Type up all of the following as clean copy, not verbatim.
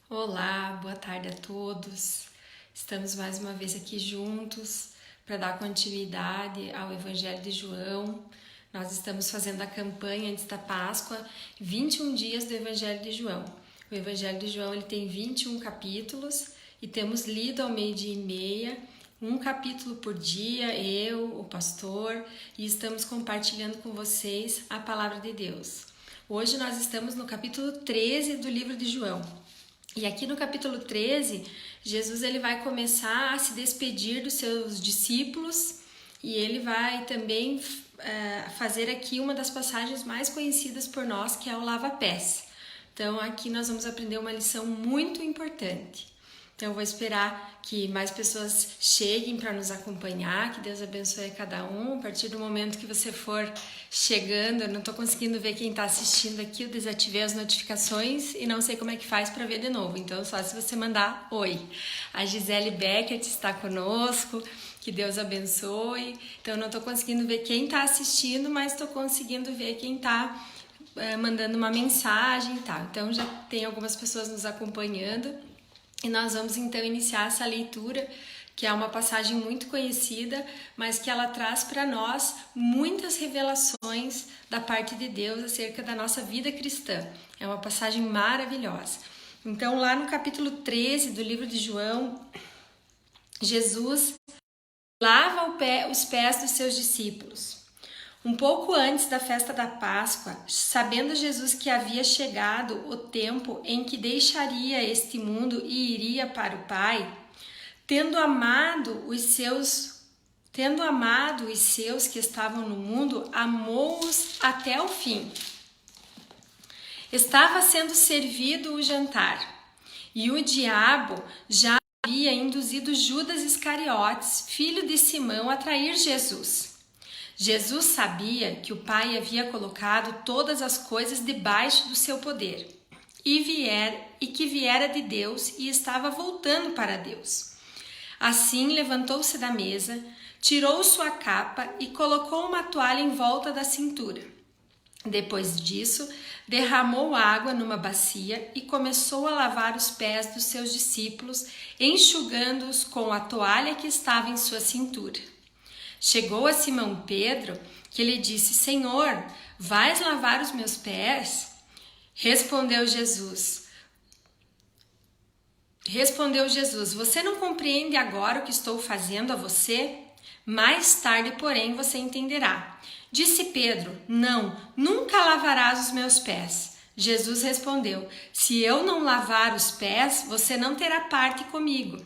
Olá, boa tarde a todos. Estamos mais uma vez aqui juntos para dar continuidade ao Evangelho de João. Nós estamos fazendo a campanha antes da Páscoa, 21 dias do Evangelho de João. O Evangelho de João ele tem 21 capítulos e temos lido ao 12:30, um capítulo por dia, eu, o pastor, e estamos compartilhando com vocês a Palavra de Deus. Hoje nós estamos no capítulo 13 do livro de João. E aqui no capítulo 13, Jesus ele vai começar a se despedir dos seus discípulos e ele vai também fazer aqui uma das passagens mais conhecidas por nós, que é o lava-pés. Então aqui nós vamos aprender uma lição muito importante. Então eu vou esperar que mais pessoas cheguem para nos acompanhar, que Deus abençoe cada um. A partir do momento que você for chegando, eu não estou conseguindo ver quem está assistindo aqui, eu desativei as notificações e não sei como é que faz para ver de novo. Então só se você mandar oi. A Gisele Beckert está conosco, que Deus abençoe. Então eu não estou conseguindo ver quem está assistindo, mas estou conseguindo ver quem está mandando uma mensagem e tal. Então já tem algumas pessoas nos acompanhando. E nós vamos então iniciar essa leitura, que é uma passagem muito conhecida, mas que ela traz para nós muitas revelações da parte de Deus acerca da nossa vida cristã. É uma passagem maravilhosa. Então, lá no capítulo 13 do livro de João, Jesus lava os pés dos seus discípulos. Um pouco antes da festa da Páscoa, sabendo Jesus que havia chegado o tempo em que deixaria este mundo e iria para o Pai, tendo amado os seus que estavam no mundo, amou-os até o fim. Estava sendo servido o jantar, e o diabo já havia induzido Judas Iscariotes, filho de Simão, a trair Jesus. Jesus sabia que o Pai havia colocado todas as coisas debaixo do seu poder e que viera de Deus e estava voltando para Deus. Assim levantou-se da mesa, tirou sua capa e colocou uma toalha em volta da cintura. Depois disso, derramou água numa bacia e começou a lavar os pés dos seus discípulos, enxugando-os com a toalha que estava em sua cintura. Chegou a Simão Pedro, que lhe disse: Senhor, vais lavar os meus pés? Respondeu Jesus, você não compreende agora o que estou fazendo a você? Mais tarde, porém, você entenderá. Disse Pedro: Não, nunca lavarás os meus pés. Jesus respondeu: Se eu não lavar os pés, você não terá parte comigo.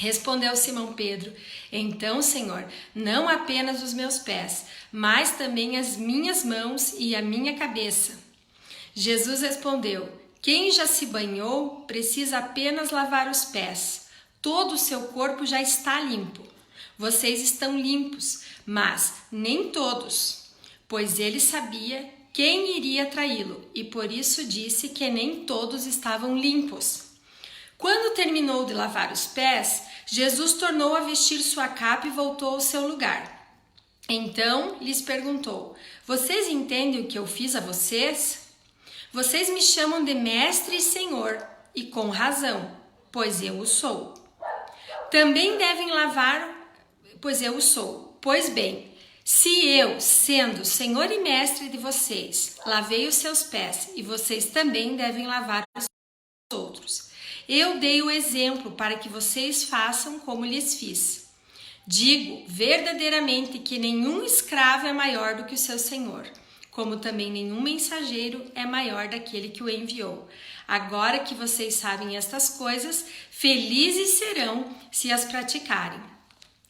Respondeu Simão Pedro: Então, Senhor, não apenas os meus pés, mas também as minhas mãos e a minha cabeça. Jesus respondeu: Quem já se banhou precisa apenas lavar os pés. Todo o seu corpo já está limpo. Vocês estão limpos, mas nem todos, pois ele sabia quem iria traí-lo e por isso disse que nem todos estavam limpos. Quando terminou de lavar os pés, Jesus tornou a vestir sua capa e voltou ao seu lugar. Então lhes perguntou: Vocês entendem o que eu fiz a vocês? Vocês me chamam de mestre e senhor, e com razão, pois eu o sou. Também devem lavar, pois eu o sou. Pois bem, se eu, sendo senhor e mestre de vocês, lavei os seus pés, e vocês também devem lavar os outros. Eu dei o exemplo para que vocês façam como lhes fiz. Digo verdadeiramente que nenhum escravo é maior do que o seu senhor, como também nenhum mensageiro é maior daquele que o enviou. Agora que vocês sabem estas coisas, felizes serão se as praticarem.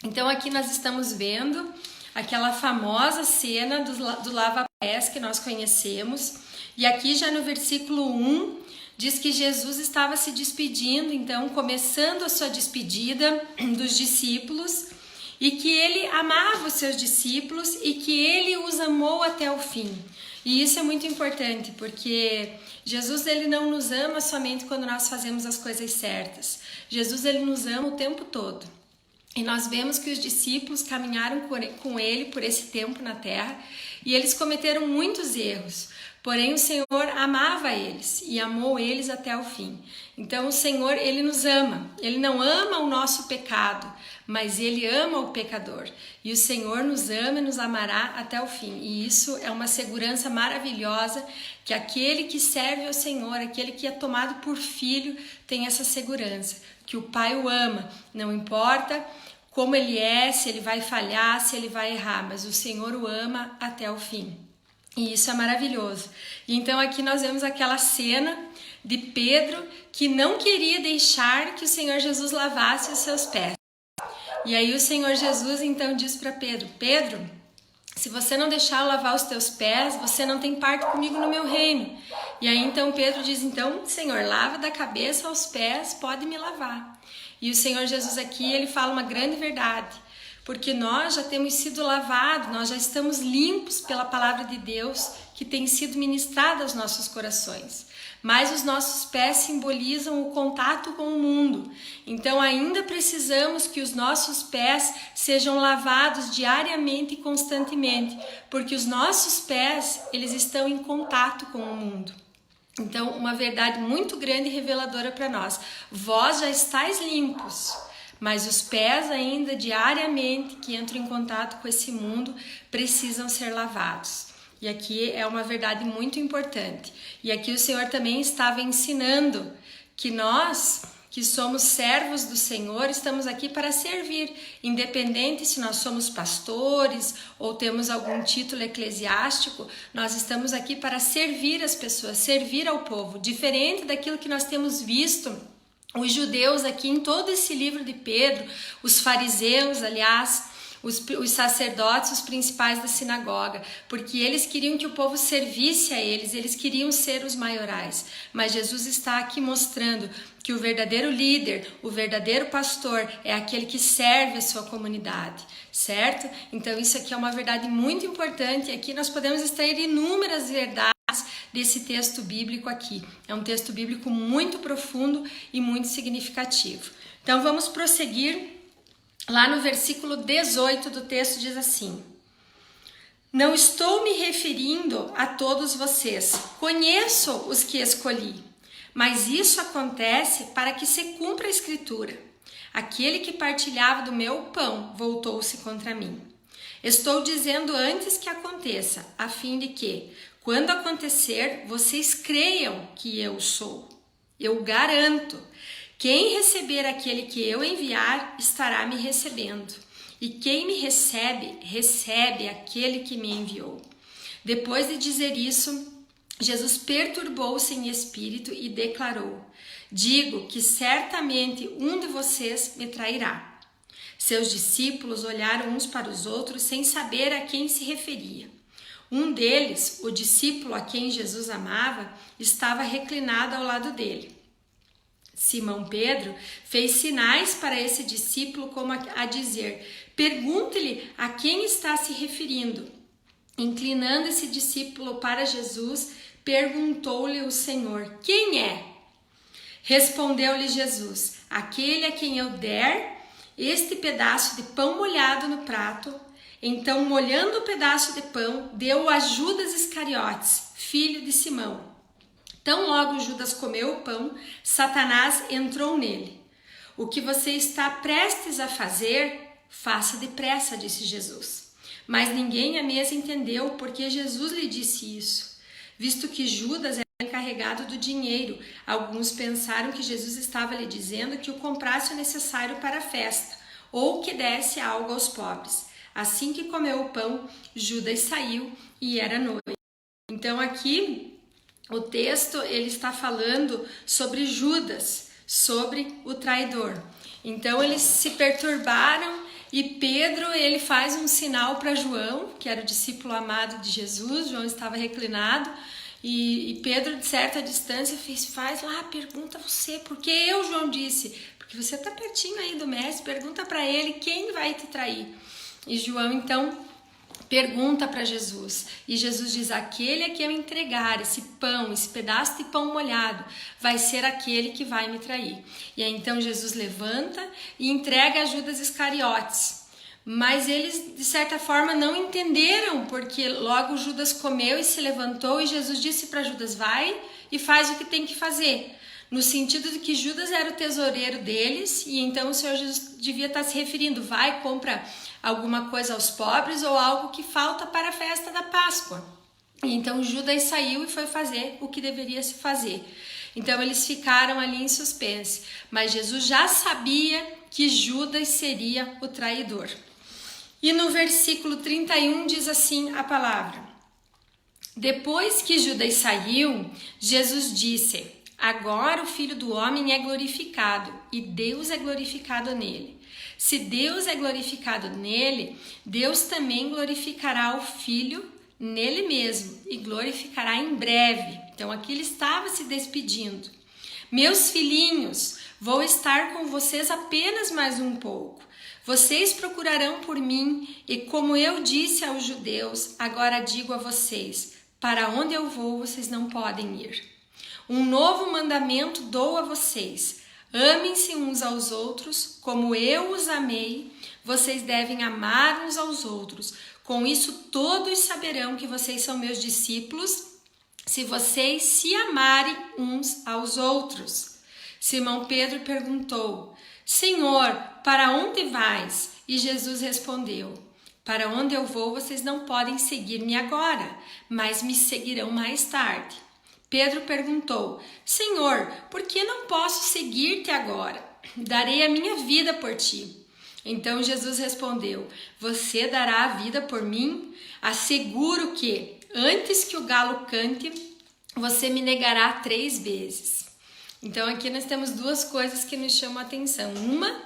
Então aqui nós estamos vendo aquela famosa cena do lava-pés que nós conhecemos. E aqui já no versículo 1, diz que Jesus estava se despedindo, então começando a sua despedida dos discípulos e que ele amava os seus discípulos e que ele os amou até o fim. E isso é muito importante, porque Jesus ele não nos ama somente quando nós fazemos as coisas certas. Jesus ele nos ama o tempo todo. E nós vemos que os discípulos caminharam com ele por esse tempo na terra e eles cometeram muitos erros. Porém, o Senhor amava eles e amou eles até o fim. Então, o Senhor, Ele nos ama. Ele não ama o nosso pecado, mas Ele ama o pecador. E o Senhor nos ama e nos amará até o fim. E isso é uma segurança maravilhosa, que aquele que serve ao Senhor, aquele que é tomado por filho, tem essa segurança, que o Pai o ama. Não importa como ele é, se ele vai falhar, se ele vai errar, mas o Senhor o ama até o fim. E isso é maravilhoso. E então aqui nós vemos aquela cena de Pedro que não queria deixar que o Senhor Jesus lavasse os seus pés. E aí o Senhor Jesus então diz para Pedro: Pedro, se você não deixar eu lavar os teus pés, você não tem parte comigo no meu reino. E aí então Pedro diz: então, Senhor, lava da cabeça aos pés, pode me lavar. E o Senhor Jesus aqui, ele fala uma grande verdade, porque nós já temos sido lavados, nós já estamos limpos pela palavra de Deus que tem sido ministrada aos nossos corações. Mas os nossos pés simbolizam o contato com o mundo. Então ainda precisamos que os nossos pés sejam lavados diariamente e constantemente, porque os nossos pés, eles estão em contato com o mundo. Então, uma verdade muito grande e reveladora para nós: vós já estáis limpos, mas os pés ainda diariamente que entram em contato com esse mundo precisam ser lavados. E aqui é uma verdade muito importante. E aqui o Senhor também estava ensinando que nós, que somos servos do Senhor, estamos aqui para servir, independente se nós somos pastores ou temos algum título eclesiástico, nós estamos aqui para servir as pessoas, servir ao povo, diferente daquilo que nós temos visto os judeus aqui em todo esse livro de Pedro, os fariseus, aliás, os sacerdotes, os principais da sinagoga, porque eles queriam que o povo servisse a eles, eles queriam ser os maiorais. Mas Jesus está aqui mostrando que o verdadeiro líder, o verdadeiro pastor é aquele que serve a sua comunidade, certo? Então isso aqui é uma verdade muito importante e aqui nós podemos extrair inúmeras verdades desse texto bíblico aqui. É um texto bíblico muito profundo e muito significativo. Então vamos prosseguir. Lá no versículo 18 do texto diz assim: não estou me referindo a todos vocês, conheço os que escolhi, mas isso acontece para que se cumpra a escritura. Aquele que partilhava do meu pão voltou-se contra mim. Estou dizendo antes que aconteça, a fim de que, quando acontecer, vocês creiam que eu sou. Eu garanto. Quem receber aquele que eu enviar, estará me recebendo. E quem me recebe, recebe aquele que me enviou. Depois de dizer isso, Jesus perturbou-se em espírito e declarou: digo que certamente um de vocês me trairá. Seus discípulos olharam uns para os outros sem saber a quem se referia. Um deles, o discípulo a quem Jesus amava, estava reclinado ao lado dele. Simão Pedro fez sinais para esse discípulo como a dizer: pergunte-lhe a quem está se referindo. Inclinando esse discípulo para Jesus, perguntou-lhe o Senhor: quem é? Respondeu-lhe Jesus: aquele a quem eu der este pedaço de pão molhado no prato. Então, molhando o pedaço de pão, deu-o a Judas Iscariotes, filho de Simão. Tão logo Judas comeu o pão, Satanás entrou nele. O que você está prestes a fazer, faça depressa, disse Jesus. Mas ninguém à mesa entendeu porque Jesus lhe disse isso. Visto que Judas era encarregado do dinheiro, alguns pensaram que Jesus estava lhe dizendo que o comprasse o necessário para a festa, ou que desse algo aos pobres. Assim que comeu o pão, Judas saiu e era noite. Então aqui o texto ele está falando sobre Judas, sobre o traidor. Então eles se perturbaram e Pedro ele faz um sinal para João, que era o discípulo amado de Jesus. João estava reclinado e Pedro de certa distância faz lá, pergunta você, porque eu, João disse, porque você está pertinho aí do mestre, pergunta para ele quem vai te trair. E João então pergunta para Jesus, e Jesus diz: aquele a quem eu entregar esse pão, esse pedaço de pão molhado, vai ser aquele que vai me trair. E aí então Jesus levanta e entrega a Judas Iscariotes. Mas eles, de certa forma, não entenderam, porque logo Judas comeu e se levantou e Jesus disse para Judas, vai e faz o que tem que fazer. No sentido de que Judas era o tesoureiro deles e então o Senhor Jesus devia estar se referindo, vai, compra alguma coisa aos pobres ou algo que falta para a festa da Páscoa. E então Judas saiu e foi fazer o que deveria se fazer. Então eles ficaram ali em suspense, mas Jesus já sabia que Judas seria o traidor. E no versículo 31 diz assim a palavra: depois que Judas saiu, Jesus disse, agora o Filho do Homem é glorificado e Deus é glorificado nele. Se Deus é glorificado nele, Deus também glorificará o Filho nele mesmo e glorificará em breve. Então aqui ele estava se despedindo. Meus filhinhos, vou estar com vocês apenas mais um pouco. Vocês procurarão por mim e como eu disse aos judeus, agora digo a vocês, para onde eu vou vocês não podem ir. Um novo mandamento dou a vocês. Amem-se uns aos outros, como eu os amei, vocês devem amar uns aos outros. Com isso todos saberão que vocês são meus discípulos, se vocês se amarem uns aos outros. Simão Pedro perguntou, Senhor, para onde vais? E Jesus respondeu, para onde eu vou vocês não podem seguir-me agora, mas me seguirão mais tarde. Pedro perguntou, Senhor, por que não posso seguir-te agora? Darei a minha vida por ti. Então Jesus respondeu, você dará a vida por mim? Asseguro que, antes que o galo cante, você me negará 3 vezes. Então aqui nós temos 2 coisas que nos chamam a atenção. Uma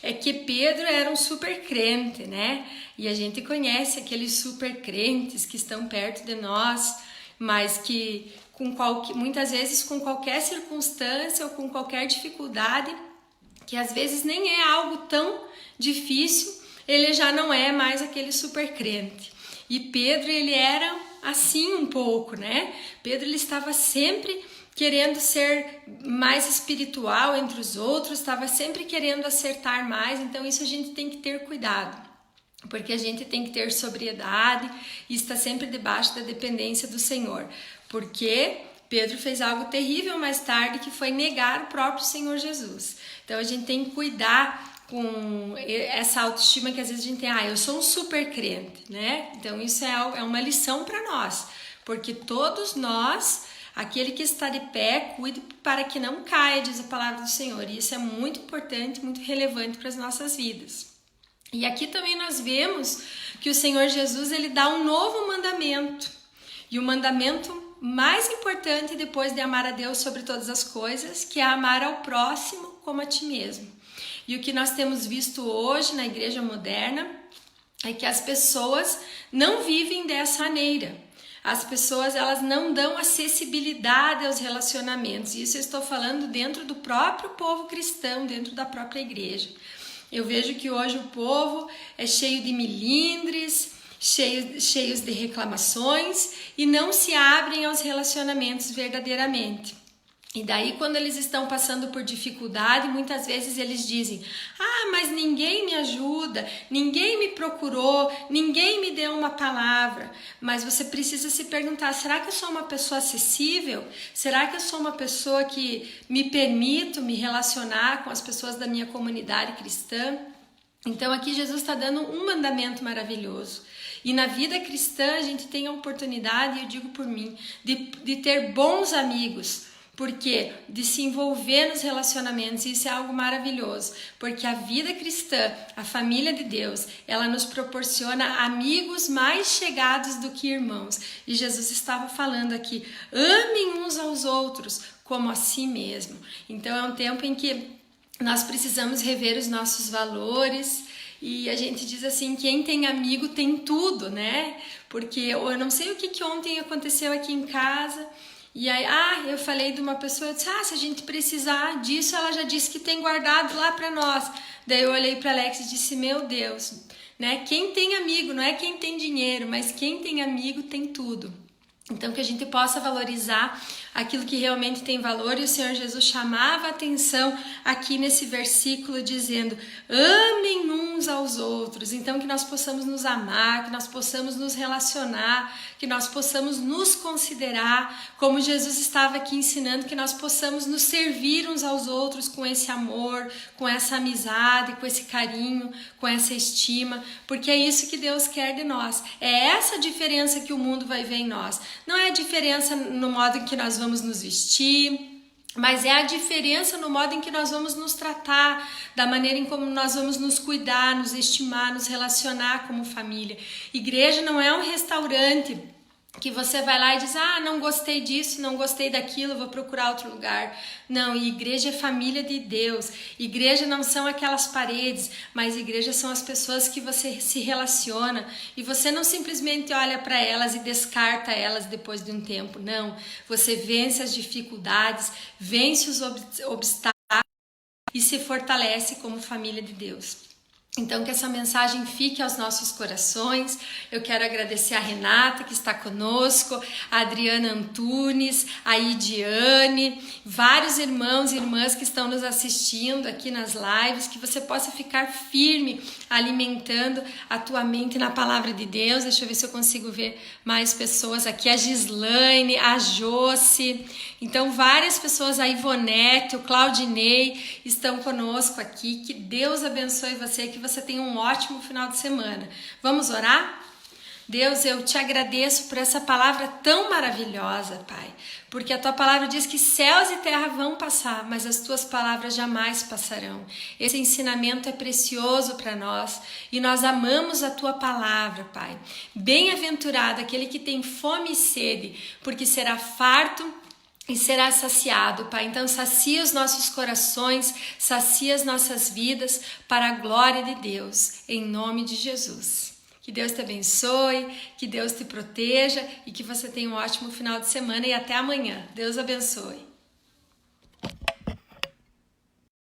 é que Pedro era um super crente, né? E a gente conhece aqueles super crentes que estão perto de nós, mas que muitas vezes com qualquer circunstância ou com qualquer dificuldade, que às vezes nem é algo tão difícil, ele já não é mais aquele super crente. E Pedro, ele era assim um pouco, né? Pedro, ele estava sempre querendo ser mais espiritual entre os outros, estava sempre querendo acertar mais, então isso a gente tem que ter cuidado, porque a gente tem que ter sobriedade e estar sempre debaixo da dependência do Senhor, porque Pedro fez algo terrível mais tarde, que foi negar o próprio Senhor Jesus. Então a gente tem que cuidar com essa autoestima que às vezes a gente tem, eu sou um super crente, né? Então isso é uma lição para nós, porque todos nós, aquele que está de pé, cuide para que não caia, diz a palavra do Senhor. E isso é muito importante, muito relevante para as nossas vidas. E aqui também nós vemos que o Senhor Jesus, ele dá um novo mandamento. E o mandamento mais importante depois de amar a Deus sobre todas as coisas, que é amar ao próximo como a ti mesmo. E o que nós temos visto hoje na igreja moderna é que as pessoas não vivem dessa maneira. As pessoas, elas não dão acessibilidade aos relacionamentos. Isso eu estou falando dentro do próprio povo cristão, dentro da própria igreja. Eu vejo que hoje o povo é cheio de milindres, cheios de reclamações e não se abrem aos relacionamentos verdadeiramente. E daí, quando eles estão passando por dificuldade, muitas vezes eles dizem, mas ninguém me ajuda, ninguém me procurou, ninguém me deu uma palavra. Mas você precisa se perguntar, será que eu sou uma pessoa acessível? Será que eu sou uma pessoa que me permito me relacionar com as pessoas da minha comunidade cristã? Então aqui Jesus está dando um mandamento maravilhoso. E na vida cristã a gente tem a oportunidade, eu digo por mim, de ter bons amigos. Porque de se envolver nos relacionamentos, isso é algo maravilhoso, porque a vida cristã, a família de Deus, ela nos proporciona amigos mais chegados do que irmãos. E Jesus estava falando aqui, amem uns aos outros como a si mesmo. Então é um tempo em que nós precisamos rever os nossos valores. E a gente diz assim, quem tem amigo tem tudo, né? Porque eu não sei o que ontem aconteceu aqui em casa. E aí, eu falei de uma pessoa, eu disse, se a gente precisar disso, ela já disse que tem guardado lá para nós. Daí eu olhei para Alex e disse, meu Deus, né? Quem tem amigo, não é quem tem dinheiro, mas quem tem amigo tem tudo. Então que a gente possa valorizar aquilo que realmente tem valor, e o Senhor Jesus chamava a atenção aqui nesse versículo dizendo: amem uns aos outros. Então que nós possamos nos amar, que nós possamos nos relacionar, que nós possamos nos considerar, como Jesus estava aqui ensinando, que nós possamos nos servir uns aos outros com esse amor, com essa amizade, com esse carinho, com essa estima, porque é isso que Deus quer de nós. É essa diferença que o mundo vai ver em nós. Não é a diferença no modo em que nós vamos nos vestir, mas é a diferença no modo em que nós vamos nos tratar, da maneira em como nós vamos nos cuidar, nos estimar, nos relacionar como família. Igreja não é um restaurante que você vai lá e diz: ah, não gostei disso, não gostei daquilo, vou procurar outro lugar. Não, igreja é família de Deus. Igreja não são aquelas paredes, mas igreja são as pessoas que você se relaciona, e você não simplesmente olha para elas e descarta elas depois de um tempo. Não, você vence as dificuldades, vence os obstáculos e se fortalece como família de Deus. Então que essa mensagem fique aos nossos corações. Eu quero agradecer a Renata, que está conosco, a Adriana Antunes, a Idiane, vários irmãos e irmãs que estão nos assistindo aqui nas lives, que você possa ficar firme, alimentando a tua mente na palavra de Deus. Deixa eu ver se eu consigo ver mais pessoas aqui, a Gislaine, a Josi, então várias pessoas, a Ivonete, o Claudinei estão conosco aqui. Que Deus abençoe você, que você tenha um ótimo final de semana. Vamos orar? Deus, eu te agradeço por essa palavra tão maravilhosa, Pai, porque a tua palavra diz que céus e terra vão passar, mas as tuas palavras jamais passarão. Esse ensinamento é precioso para nós e nós amamos a tua palavra, Pai. Bem-aventurado aquele que tem fome e sede, porque será farto e será saciado, Pai. Então sacia os nossos corações, sacia as nossas vidas para a glória de Deus, em nome de Jesus. Que Deus te abençoe, que Deus te proteja e que você tenha um ótimo final de semana e até amanhã. Deus abençoe.